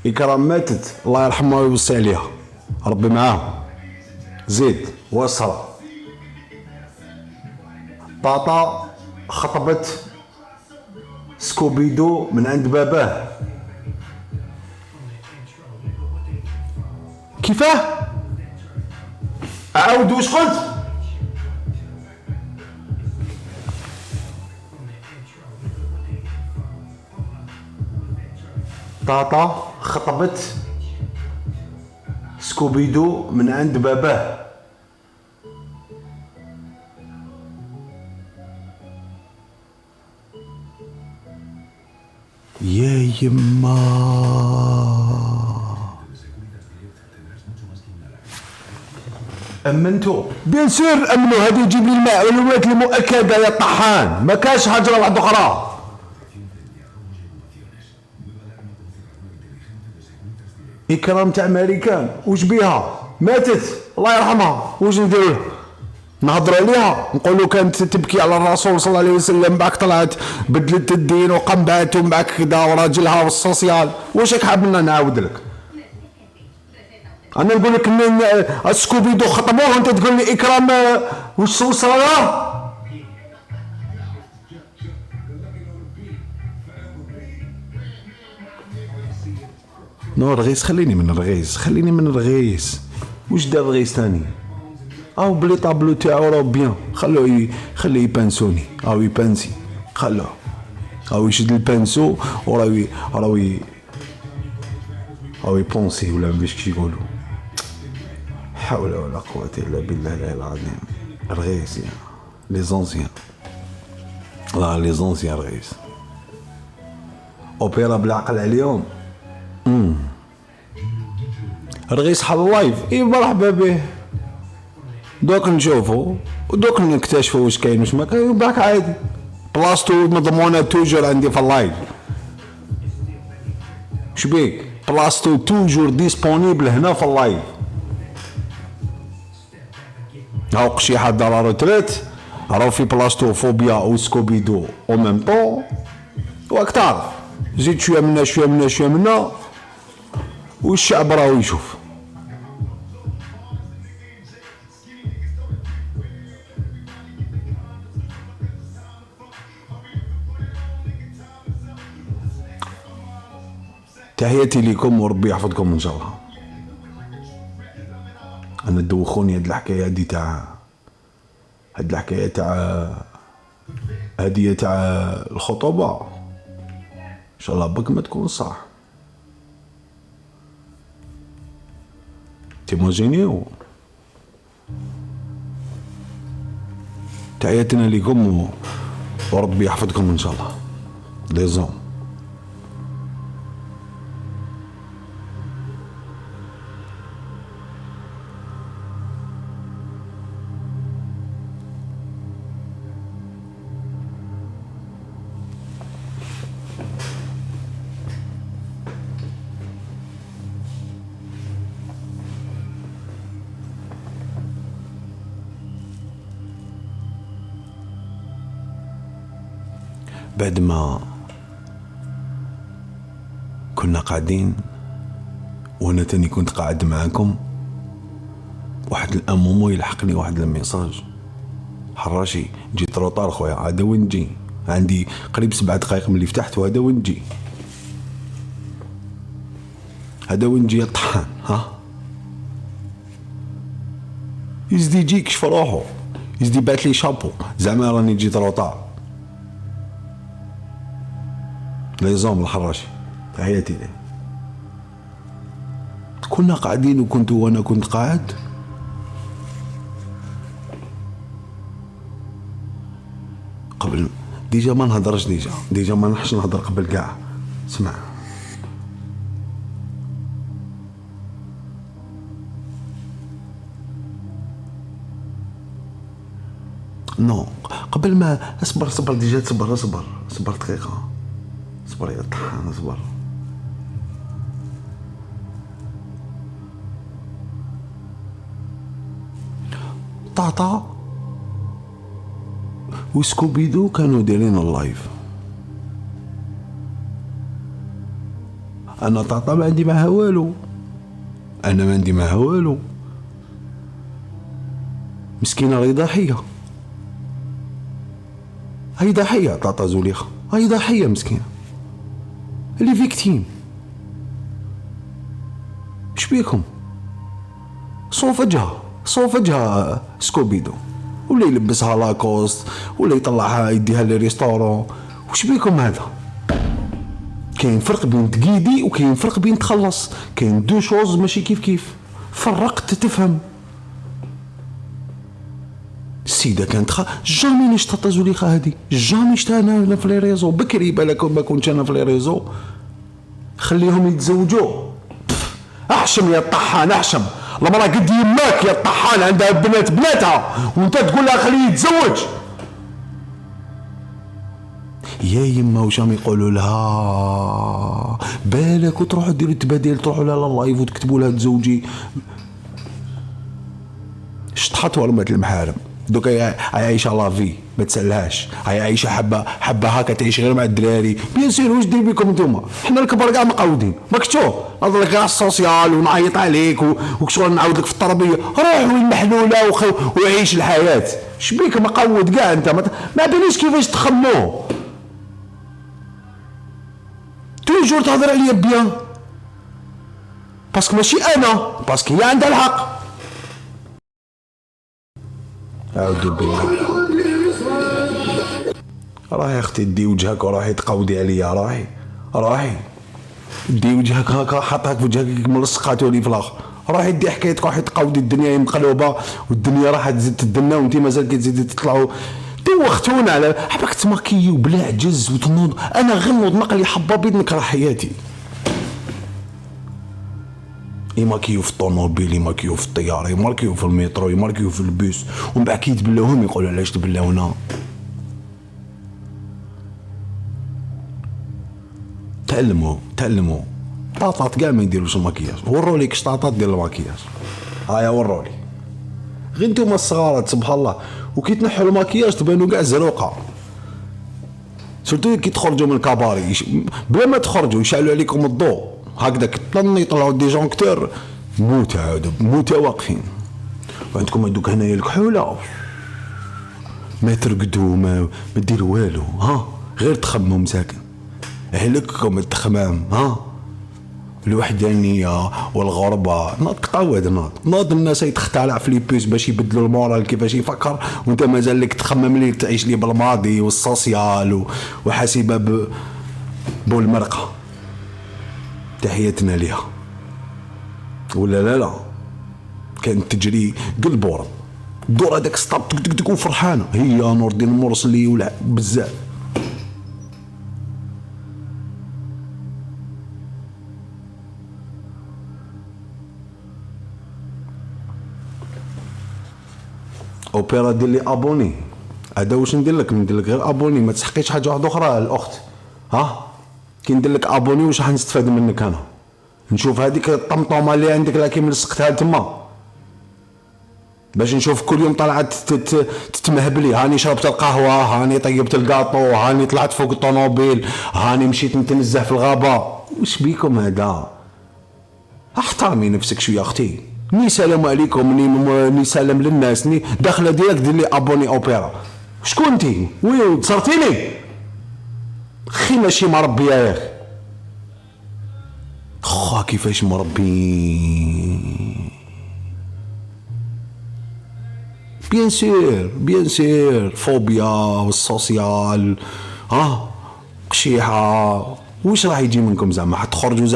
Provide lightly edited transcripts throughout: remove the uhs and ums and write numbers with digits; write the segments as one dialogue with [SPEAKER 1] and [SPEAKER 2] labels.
[SPEAKER 1] إكرام ماتت، الله يرحمها ويوصي عليها، ربي معاها. زيد وصرا. طاطا خطبت سكوبيدو من عند باباه. كيفاه؟ أعاود واش قلت؟ طاطا خطبت سكوبيدو من عند باباه. يا يما امنتو؟ بيان سور امنوا. هذه يجيب لي المعلومات المؤكده يا طحان، ما كاش حاجه واحده اخرى. إكرام تاع ماريكان واش بيها؟ ماتت الله يرحمها، واش نديرو لها؟ نهضروا عليها نقولوا كانت تبكي على الرسول صلى الله عليه وسلم، باك طلعت بدلت الدين وقنبعت ومعك كذا وراجلها والسوسيال. واش راك حاب نعاود لك؟ انا نقول لك ان سكوبيدو خطبوه وانت تقول لي إكرام واش صرا؟ نو رغيس، خليني من الرغيس، خليني من الرغيس. واش دار الرغيس ثاني؟ او بلي طابلو تاعو راه بيان، خليه يبانسوني او يبانسي، خلوه او يشد البانسو وراوي يبونسي ولا باش كي يقولوا. حول ولا قوة الا بالله العلي العظيم. الرغيس يا لي زونسيان، لا لي زونسيان رغيس اوبيرا بالعقل عليهم. رغيس حل اللايف، اي مرحبا به. دوك نشوفو ودوك نكتشفو واش كاين واش ما كاين، وباك عادي. بلاصتو مضمونه توجور عندي في اللايف. شبيك؟ بلاصتو توجور ديسپونيبل هنا في اللايف. هاو قشيحة دار روتريت راهو في بلاصتو فوبيا و سكوبيدو او ميم طون، واك تعرف زيد شويه منا شويه منا شويه منا والشعب راهو يشوف. تحياتي لكم وربي يحفظكم ان شاء الله. انا دوخوني هاد الحكايه هادي تاع هاد الحكايه تاع هديه تاع الخطوبه، ان شاء الله بك ما تكون صح. تيموجينيو. تحياتنا لكم وربي يحفظكم ان شاء الله. لي زون بعد ما كنا قاعدين وانا تاني كنت قاعد معاكم، واحد الامومو يلحقني واحد الميساج. حراشي جيت روطار خويا، هذا وين نجي، عندي قريب 7 دقائق من اللي فتحت وهذا وين نجي، هذا وين نجي يا طحان. ها يزدي يجيك شف روحو، يزدي بعت لي شابو زعما راني جيت روطار. ليزوم الحراشي تحياتي ليه. كنا قاعدين وانا كنت قاعد، قبل ديجا ما نهضرش، ديجا ما نحش نهضر قبل كاع. اسمع نو قبل ما اصبر ديجا صبر دقيقة، صبر يا طحان صبر. طاطا وسكوبيدو كانوا دايرين اللايف. انا طاطا ما عندي معها والو، انا ما عندي معها والو. مسكينه راهي ضحيه، هاي ضحيه طاطا زوليخه، هاي ضحيه مسكينه، اللي فيكتيم. اش بيكم؟ صوفجها سكوبيدو، ولا يلبسها لاكوست، ولا يطلعها يديها للريستورون. وش بيكم هذا؟ كاين فرق بين تقيدي وكاين فرق بين تخلص، كاين دو شوز ماشي كيف. فرقت تفهم. السيدة كانت جامي نشتا زوليخة هادي، جامي شتا انا في لي ريزو. بكري بالك ما كنتش انا في لي ريزو. خليهم يتزوجوا. احشم يا طحان احشم، المرأة قد يماك يا طحان، عندها بناتها وانت تقول لها خليه يتزوج. يا يما وشام يقولوا لها بالك وتروحوا ديروا التبادل، تروحوا لها اللايف وتكتبوا لها تزوجي. شطحت ورمات المحارم. دوكا هي عايشه لافي ما تسالهاش، هي عايشه حبه هكا تعيش غير مع الدراري. بيان سير واش دير بكم نتوما؟ حنا الكبار كاع مقودين. ماك تشوف نهضر لك على السوسيال ونعيط عليك وشغل نعاود لك في التربيه. روح وين محلوله وعيش الحياه. شبيك مقود كاع انت؟ ما بينيش كيفاش تخمو. توجور تهضر عليا بيان باسكو ماشي انا، باسكو هي عندها الحق. أعوذ بالله. راهي اختي دي وجهك وراهي تقودي عليا، راهي دي وجهك هكا حاطها في وجهك ملصقاتو لي في الاخر. راهي دي حكايتك راهي تقودي، الدنيا مقلوبه والدنيا راح تزيد تدنا وانت مازال كتزيدي تطلعوا. دوختونا على حبك تماكيو بلا عجز وتنوض. انا غير نوض نقلي حبابي نكره حياتي. يماركيو في الطوموبيل، يماركيو في الطياره، يماركيو في المترو، يماركيو في البيس، ومن بعد كي يتبلاوهم يقولوا علاش تبلاونا. تعلموا طاطات كاع ما يديروش الماكياج. ورولي كش طاطات دير الماكياج، هايا ورولي. غير نتوما الصغارات سبحان الله وكي تنحوا الماكياج تبانوا كاع زروقه. سورتو كي تخرجوا من الكاباري بلا ما تخرجوا يشعلوا عليكم الضوء هكذاك طن يطلعوا دي جونكتور موتة واقفين. وعندكم هذوك هنايا الكحوله ما ترقدوا ما ديروا والو، ها غير تخمموا مساكن. اهلككم التخمام، ها الوحدانيه والغربه. ناض قطاواد ناض الناس يتختلع في لي بيس باش يبدلوا المورال كيفاش يفكر، وانت مازال لك تخمم لي تعيش لي بالماضي والسوسيال وحاسبه بالمرقه. تحياتنا ليها ولا لا كانت تجري قلبور الدور هذاك ستاب تكون فرحانه هي نور الدين المرسلي ولا بزاف. اوبيرا دير لي ابوني. هذا واش ندير لك غير ابوني، ما تسحقيش حاجه واحده اخرى الاخت. ها كي ندير لك ابوني واش راح نستفاد منك انا؟ نشوف هذيك الطمطومه اللي عندك لكن لصقتها تما باش نشوف كل يوم طلعت تتمهبلي. هاني شربت القهوه، هاني طيبت الكاطو، هاني طلعت فوق الطوموبيل، هاني مشيت نتنزه في الغابه. واش بيكم هذا؟ احترمي نفسك شويه اختي. ني سلام عليكم، ني سلام للناس، ني داخله ديالك دير لي ابوني اوبيرا. شكون انتي؟ وين تصرتيني؟ خي ماشي مربيه يا اخي. خا كيفاش مربي؟ بيان سير فوبيا والسوسيال، قشيحه. واش راح يجي منكم زعما؟ حتخرجوا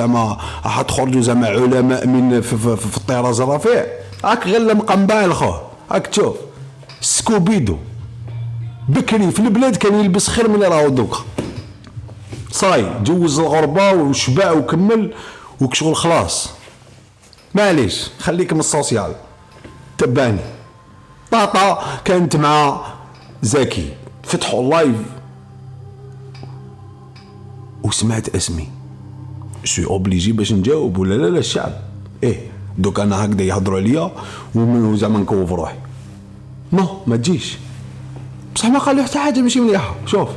[SPEAKER 1] زعما علماء من في الطراز الرفيع؟ هاك غير المقنبع الخوه. هاك تشوف سكوبيدو بكري في البلاد كان يلبس خير من اللي راهو دوكا. صاي جوز الغربه وشبع وكمل وكشغل خلاص. معليش خليك من السوسيال. تباني طاطا كانت مع زكي فتحوا اللايف وسمعت اسمي شوي اوبليجي باش نجاوب ولا لا الشعب دوك انا هكذا يهضروا عليا وزعما نكوف روحي. ما تجيش بصح ما قالوا حتى حاجه ماشي مليحه. شوف